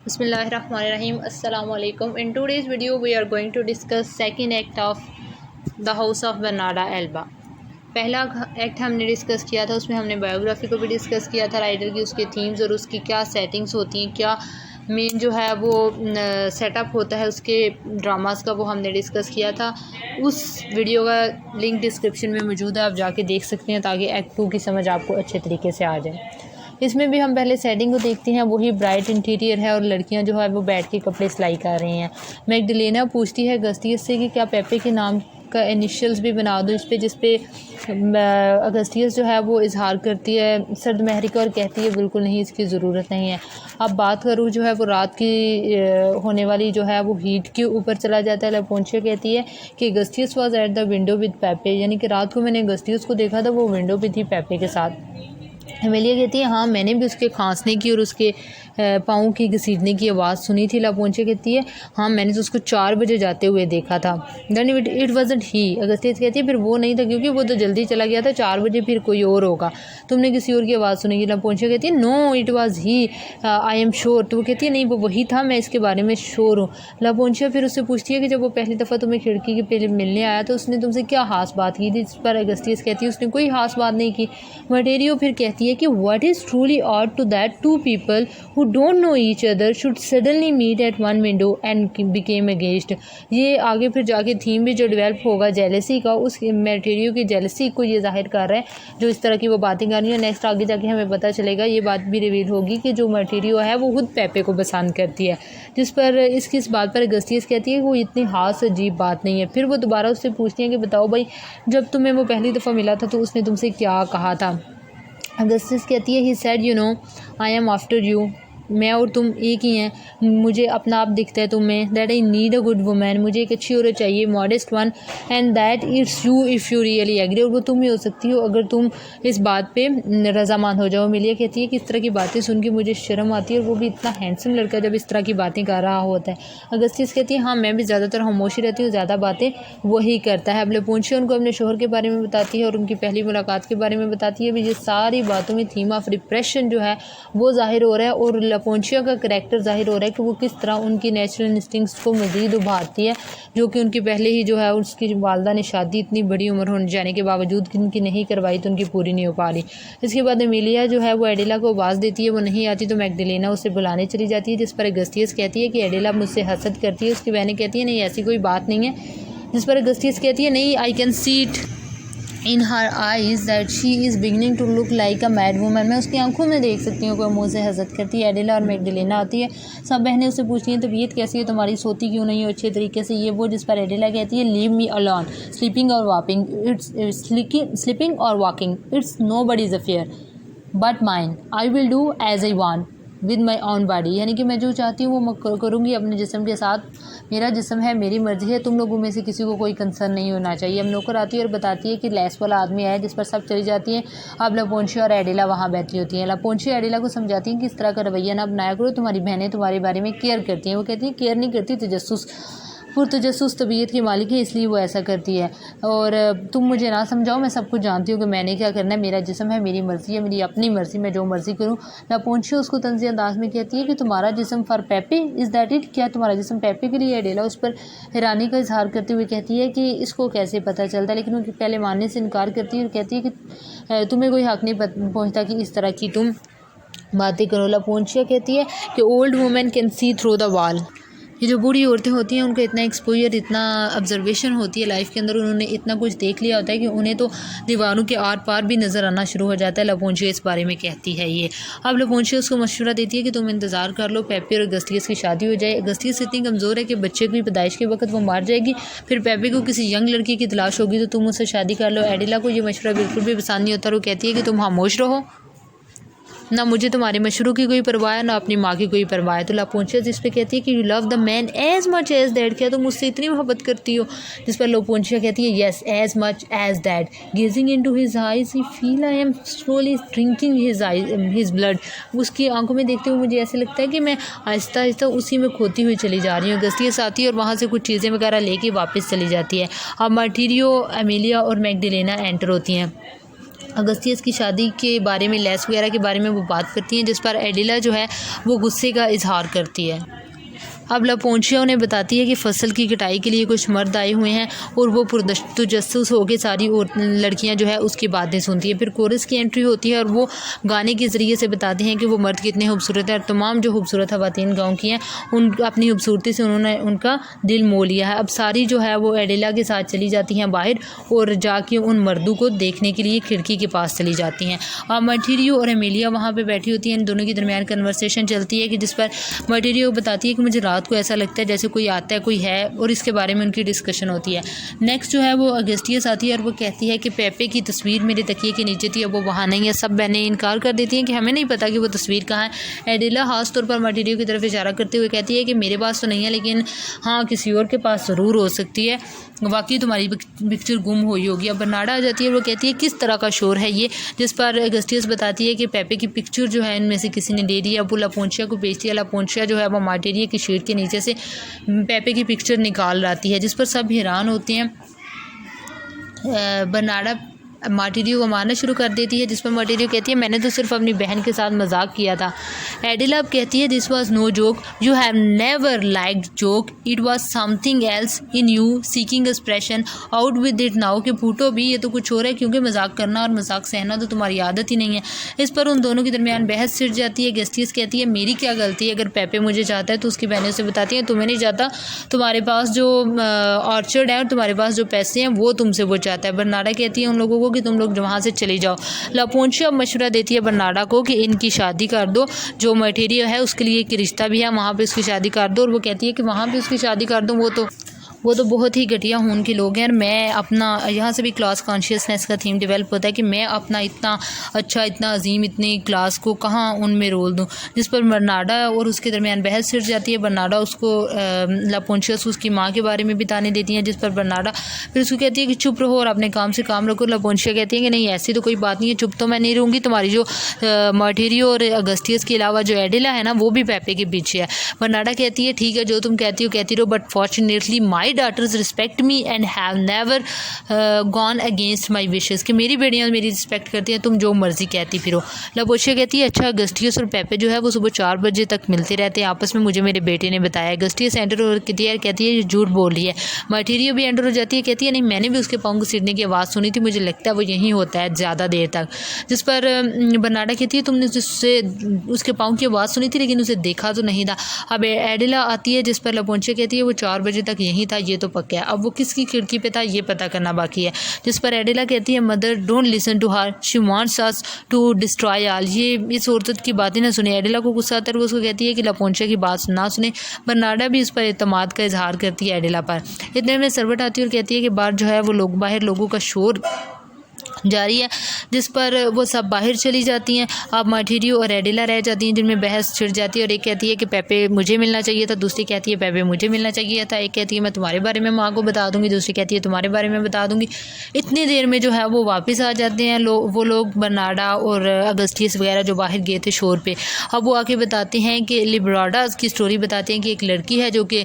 Bismillahirrahmanirrahim. Assalamu alaikum. In today's video we are going to discuss second act of The House of Bernarda Alba. पहला act हमने discuss किया था, उसमें हमने biography को भी डिस्कस किया था राइटर की, उसके थीम्स और उसकी क्या सेटिंग्स होती हैं, क्या मेन जो है वो सेटअप होता है उसके ड्रामास का, वो हमने डिस्कस किया था। उस वीडियो का लिंक डिस्क्रिप्शन में मौजूद है, आप जाके देख सकते हैं ताकि एक्ट 2 की समझ आपको अच्छे तरीके से आ जाए। इसमें भी हम पहले सेटिंग को देखते हैं, वही ब्राइट इंटीरियर है और लड़कियां जो है वो बैठ के कपड़े सिलाई कर रही हैं। मैगडलेना पूछती है अगस्तियस से कि क्या पेपे के नाम का इनिशियल्स भी बना दो इस पे, जिस पे अगस्तियस जो है वो इजहार करती है सर्द महरी का और कहती है बिल्कुल नहीं, इसकी ज़रूरत नहीं है। अब बात करूँ जो है वो रात की होने वाली जो है वो हीट के ऊपर चला जाता है। लापोंशिया कहती है कि Angustias was at the window with Pepe, यानी कि रात को मैंने अगस्तियस को देखा था, वो विंडो पे थी पेपे के साथ। एमिलिया कहती है हाँ मैंने भी उसके खांसने की और उसके पाँव की घसीटने की आवाज़ सुनी थी। लापोंशिया कहती है हाँ मैंने तो उसको 4 बजे जाते हुए देखा था। देन इट वाजंट ही। अगस्तियस कहती है फिर वो नहीं था क्योंकि वो तो जल्दी चला गया था, 4 बजे फिर कोई और होगा, तुमने किसी और की आवाज़ सुनी। लापोंशिया कहती है no it was he, I am sure. तो वो कहती है नहीं वो वही था, मैं इसके बारे में श्योर हूँ। लापोंशिया फिर उससे पूछती है कि जब वो पहली दफ़ा तुम्हें खिड़की के पहले मिलने आया तो उसने तुमसे क्या खास बात की थी। इस पर अगस्तियस कहती है उसने कोई खास बात नहीं की। मटेरियो फिर कहती है कि what is truly odd to that two people who don't know each other should suddenly meet at one window and became against. ये आगे फिर जाके थीम भी जो डेवलप होगा जेलसी का, उस मटेरियो की जेलसी को ये जाहिर कर रहा है जो इस तरह की वो बातें कर रही है। नेक्स्ट आगे जाके हमें पता चलेगा, ये बात भी रिवील होगी कि जो मटेरियो है वो खुद पेपे को पसंद करती है, जिस पर इस बात पर अगस्तियस कहती है कि वो इतनी खास अजीब बात नहीं है। फिर वो दोबारा उससे पूछती है कि बताओ भाई जब तुम्हें वो पहली दफ़ा मिला था तो उसने तुमसे क्या कहा था। अगस्तियस कहती है he said you know I am after you, मैं और तुम एक ही हैं, मुझे अपना आप दिखता है तुम्हें। That I need a good woman, मुझे एक अच्छी औरत चाहिए, modest one, and that it's you if you really agree, और वो तुम ही हो सकती हो अगर तुम इस बात पे रजामंद हो जाओ। मिलिया कहती है कि इस तरह की बातें सुन के मुझे शर्म आती है, और वो भी इतना हैंडसम लड़का जब इस तरह की बातें कर रहा होता है। अगस्तियस कहती है हाँ मैं भी ज़्यादातर खामोशी रहती हूँ, ज़्यादा बातें वही करता है। अब लापोंशिया उनको अपने शोहर के बारे में बताती है और उनकी पहली मुलाकात के बारे में बताती है। भी ये सारी बातों में थीम ऑफ रिप्रेशन जो है वो जाहिर हो रहा है, और लापोंशिया का करैक्टर जाहिर हो रहा है कि वो किस तरह उनकी नेचुरल इंस्टिंक्ट्स को मज़ीद उभारती है, जो कि उनकी पहले ही जो है उसकी वालदा ने शादी इतनी बड़ी उम्र होने जाने के बावजूद कि उनकी नहीं करवाई तो उनकी पूरी नहीं हो पा रही। इसके बाद एमिलिया जो है वो एडिला को आवाज़ देती है, वो नहीं आती तो मैगडलेना उसे बुलाने चली जाती है, जिस पर अगस्तियस कहती है कि एडिला मुझसे हसद करती है। उसकी बहनें कहती है नहीं ऐसी कोई बात नहीं है, जिस पर अगस्तियस कहती है नहीं I can see it in her eyes that she is beginning to look like a mad woman, मैं उसकी आंखों में देख सकती हूँ कोई मुँह से हसद करती है। एडिला और मैगडलेना आती है, सब बहनें उससे पूछती हैं तबीयत कैसी है तुम्हारी, सोती क्यों नहीं हो अच्छे तरीके से, ये वो। जिस पर एडिला कहती है leave me alone, sleeping or walking it's sleeping or walking it's nobody's affair but mine, I will do as I want with my own body, यानी कि मैं जो चाहती हूँ वो मैं करूँगी अपने जिस्म के साथ, मेरा जिस्म है मेरी मर्ज़ी है, तुम लोगों में से किसी को कोई कंसर्न नहीं होना चाहिए। अब नौकर आती है और बताती है कि लैस वाला आदमी है, जिस पर सब चली जाती हैं। अब लापोंशिया और एडिला वहाँ बैठी होती हैं। लापोंशिया एडिला को समझाती हैं कि इस तरह का रवैया ना बनाया करो, तुम्हारी बहनें तुम्हारे बारे में केयर करती हैं। वो कहती हैं केयर नहीं करती, तजस्सुस पुरतजस्सुस तबीयत की मालिक है इसलिए वो ऐसा करती है, और तुम मुझे ना समझाओ, मैं सब कुछ जानती हूँ कि मैंने क्या करना है, मेरा जिस्म है मेरी मर्ज़ी है, मेरी अपनी मर्ज़ी, मैं जो मर्ज़ी करूँ। लापोंशिया उसको तंज़ी अंदाज में कहती है कि तुम्हारा जिस्म फॉर पेपे इज़ दैट इट, क्या तुम्हारा जिस्म पेपे के लिए? एडिला उस पर हैरानी का इजहार करते हुए कहती है कि इसको कैसे पता चलता है, लेकिन वो पहले मानने से इनकार करती है और कहती है कि तुम्हें कोई हक़ नहीं पहुँचता कि इस तरह की तुम बातें करो। लापोंशिया कहती है कि old women can see through the wall, ये जो बूढ़ी औरतें होती हैं उनको इतना एक्सपोजर, इतना ऑब्जर्वेशन होती है लाइफ के अंदर, उन्होंने इतना कुछ देख लिया होता है कि उन्हें तो दीवारों के आर पार भी नज़र आना शुरू हो जाता है। लापोंशिया इस बारे में कहती है ये। अब लापोंशिया उसको मशवरा देती है कि तुम इंतज़ार कर लो, पेपे और अगस्तियस की शादी हो जाए। अगस्तियस इतनी कमज़ोर है कि बच्चे की पैदाइश के वक्त वो मार जाएगी, फिर पेपे को किसी यंग लड़की की तलाश होगी तो तुम उससे शादी कर लो। एडिला को ये मशवरा बिल्कुल भी पसंद नहीं होता, और वो कहती है कि तुम खामोश रहो, ना मुझे तुम्हारे मशवरों की कोई परवाह है ना अपनी माँ की कोई परवाह है। तो लापोंशिया जिस पे कहती है कि you love the man as much as that, क्या तुम मुझसे इतनी मोहब्बत करती हो? जिस पर लापोंशिया कहती है yes as much as that, gazing into his eyes he feel I am slowly drinking his blood, उसकी आंखों में देखते हुए मुझे ऐसे लगता है कि मैं आहिस्ता आहिस्ता उसी में खोती हुई चली जा रही हूँ। अगस्तियस आती है और वहाँ से कुछ चीज़ें वगैरह लेके वापस चली जाती है। अब मटेरियो, एमिलिया और मैगडलेना एंटर होती हैं। अगस्तियस की शादी के बारे में, लेस वगैरह के बारे में वो बात करती हैं, जिस पर एडिला जो है वो गुस्से का इजहार करती है। अब लापोंशिया उन्हें बताती है कि फसल की कटाई के लिए कुछ मर्द आए हुए हैं और वो पुरतजस्सुस होकर सारी लड़कियां जो है उसकी बातें सुनती हैं। फिर कोरस की एंट्री होती है और वो गाने के ज़रिए से बताते हैं कि वो मर्द कितने खूबसूरत हैं और तमाम जो खूबसूरत ख़वातीन गाँव की हैं उन अपनी खूबसूरती से उन्होंने उनका दिल मोह लिया है। अब सारी जो है वो एडिला के साथ चली जाती हैं बाहर और जाके उन मर्दों को देखने के लिए खिड़की के पास चली जाती हैं। अब मर्टिरियो और एमिलिया वहाँ पर बैठी होती हैं, इन दोनों के दरमियान कन्वर्सेशन चलती है कि जिस पर मर्टिरियो बताती है कि मुझे रात को ऐसा लगता है जैसे कोई आता है, कोई है, और इसके बारे में उनकी डिस्कशन होती है। नेक्स्ट जो है वो अगस्तियस आती है और वो कहती है कि पेपे की तस्वीर मेरे तकिए के नीचे थी, अब वो वहाँ नहीं है। सब बहनें इनकार कर देती हैं कि हमें नहीं पता कि वो तस्वीर कहाँ है। एडिला खास तौर पर मर्टिरियो की तरफ इशारा करते हुए कहती है कि मेरे पास तो नहीं है, लेकिन हाँ किसी और के पास ज़रूर हो सकती है, वाकई तुम्हारी पिक्चर गुम हुई होगी। अब बर्नाडा आ जाती है, वो कहती है किस तरह का शोर है ये, जिस पर अगस्तियस बताती है कि पेपे की पिक्चर जो है इनमें से किसी ने ले ली है। अब वो लापोंशिया को बेचती है। लापोंशिया जो है वो मर्टिरियो की शीट के नीचे से पेपे की पिक्चर निकाल लाती है, जिस पर सब हैरान होते हैं। बर्नाडा मर्टिरियो को मारना शुरू कर देती है, जिस पर मर्टिरियो कहती है मैंने तो सिर्फ अपनी बहन के साथ मजाक किया था। एडिला अब कहती है this was no joke, you have never liked joke, it was something else in you seeking expression out with it now, कि फूटो भी, ये तो कुछ और है, क्योंकि मजाक करना और मजाक सहना तो तुम्हारी आदत ही नहीं है। इस पर उन दोनों के दरमियान बहस छिड़ जाती है। अगस्तियस कहती है मेरी क्या गलती है, अगर पेपे मुझे चाहता है तो उसकी बहनें से बताती हैं तुम्हें नहीं चाहता, तुम्हारे पास जो ऑर्चर्ड है और तुम्हारे पास जो पैसे हैं वो तुमसे वो चाहता है। बर्नाडा कहती है उन लोगों को कि तुम लोग वहाँ से चले जाओ। लापोंशिया मशवरा देती है बर्नाडा को कि इनकी शादी कर दो, जो मर्टिरियो है उसके लिए एक रिश्ता भी है, वहाँ पे उसकी शादी कर दो। और वो कहती है कि वहाँ पे उसकी शादी कर दूँ, वो तो बहुत ही घटिया खून के लोग हैं, और मैं अपना, यहाँ से भी क्लास कॉन्शियसनेस का थीम डेवलप होता है कि मैं अपना इतना अच्छा, इतना अजीम, इतनी क्लास को कहाँ उनमें रोल दूँ। जिस पर बर्नाडा और उसके दरमियान बहस छिड़ जाती है। बर्नाडा उसको लापोंशियस उसकी माँ के बारे में बताने देती हैं, जिस पर बर्नाडा फिर उसको कहती है कि चुप रहो और अपने काम से काम रखो। लापोंशिया कहती है कि नहीं ऐसी तो कोई बात नहीं है, चुप तो मैं नहीं रहूँगी, तुम्हारी जो मर्टिरियो और अगस्तियस के अलावा जो एडिला है ना वो भी पेपे के पीछे है। बर्नाडा कहती है ठीक है जो तुम कहती हो कहती रहो, but fortunately my daughters respect me and have never gone against my wishes, कि मेरी बेटियां मेरी रिस्पेक्ट करती हैं, तुम जो मर्जी कहती फिरो। लापोंशिया कहती है अच्छा अगस्तियस और पेपे जो है वो सुबह 4 बजे तक मिलते रहते हैं आपस में, मुझे मेरे बेटे ने बताया। अगस्तियस एंटर और कहती है ये झूठ बोल रही है। मर्टिरियो भी एंटर हो जाती है, कहती है नहीं मैंने भी उसके पाँव को सिरने की आवाज़ सुनी थी, मुझे लगता है वो यहीं होता है ज़्यादा देर तक। जिस पर बर्नाडा कहती है तुमने उससे उसके पाँव की आवाज़ सुनी थी लेकिन उसे देखा तो नहीं था। अब एडिला आती है, जिस पर लापोंशिया कहती है वो 4 बजे तक यहीं था, ये तो पक्का है, अब वो किसकी खिड़की पे था ये पता करना बाकी है। जिस पर एडिला कहती है mother don't listen to her, she wants us to destroy all, ये इस औरत की बातें ना सुने। एडिला को गुस्सा आता है, वो उसको कहती है कि लापोंशिया की बात ना सुने। बर्नाडा भी इस पर एतमाद का इजहार करती है एडिला पर। इतने में सर्वेंट आती है और कहती है कि बाहर जो है वो बाहर लोगों का शोर जारी है, जिस पर वो सब बाहर चली जाती हैं। अब मर्टिरियो और एडिला रह जाती हैं, जिनमें बहस छिड़ जाती है और एक कहती है कि पेपे मुझे मिलना चाहिए था, दूसरी कहती है पेपे मुझे मिलना चाहिए था, एक कहती है मैं तुम्हारे बारे में माँ को बता दूंगी, दूसरी कहती है तुम्हारे बारे में बता दूंगी। इतनी देर में जो है वो वापस आ जाते हैं वो लोग, बर्नाडा और अगस्तियस वगैरह जो बाहर गए थे शोर पे। अब वो आके बताते हैं कि लिब्राडा की स्टोरी बताते हैं कि एक लड़की है जो कि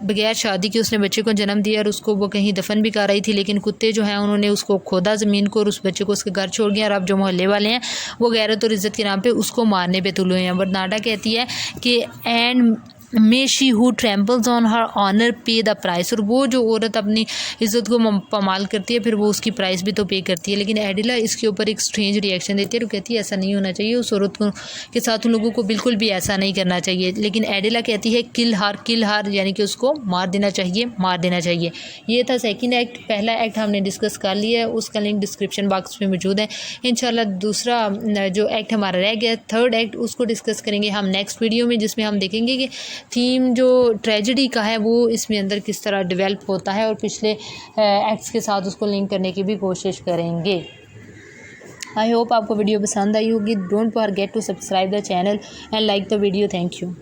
बगैर शादी के उसने बच्चे को जन्म दिया और उसको वो कहीं दफन भी कर रही थी, लेकिन कुत्ते जो हैं उन्होंने उसको खोदा ज़मीन को और उस बच्चे को उसके घर छोड़ गया। और अब जो मोहल्ले वाले हैं वो गैरत और इज़्ज़त के नाम पे उसको मारने पे तुले हैं। बर्नाडा कहती है कि and may she who tramples on her honour pay the price, और वो जो औरत अपनी इज़्ज़त को पमाल करती है फिर वो उसकी प्राइस भी तो पे करती है। लेकिन एडिला इसके ऊपर एक स्ट्रेंज रिएक्शन देती है और कहती है ऐसा नहीं होना चाहिए, उस औरत को के साथ उन लोगों को बिल्कुल भी ऐसा नहीं करना चाहिए। लेकिन एडिला कहती है किल हार, यानी कि उसको मार देना चाहिए। ये था सेकेंड एक्ट। पहला एक्ट हमने डिस्कस कर लिया है, उसका लिंक डिस्क्रिप्शन बॉक्स में मौजूद है। इंशाल्लाह दूसरा जो एक्ट हमारा रह गया थर्ड एक्ट, उसको डिस्कस करेंगे हम नेक्स्ट वीडियो में, जिसमें हम देखेंगे कि थीम जो ट्रेजेडी का है वो इसमें अंदर किस तरह डेवलप होता है और पिछले एक्ट्स के साथ उसको लिंक करने की भी कोशिश करेंगे। आई होप आपको वीडियो पसंद आई होगी। Don't forget to subscribe the channel and like the video. Thank you.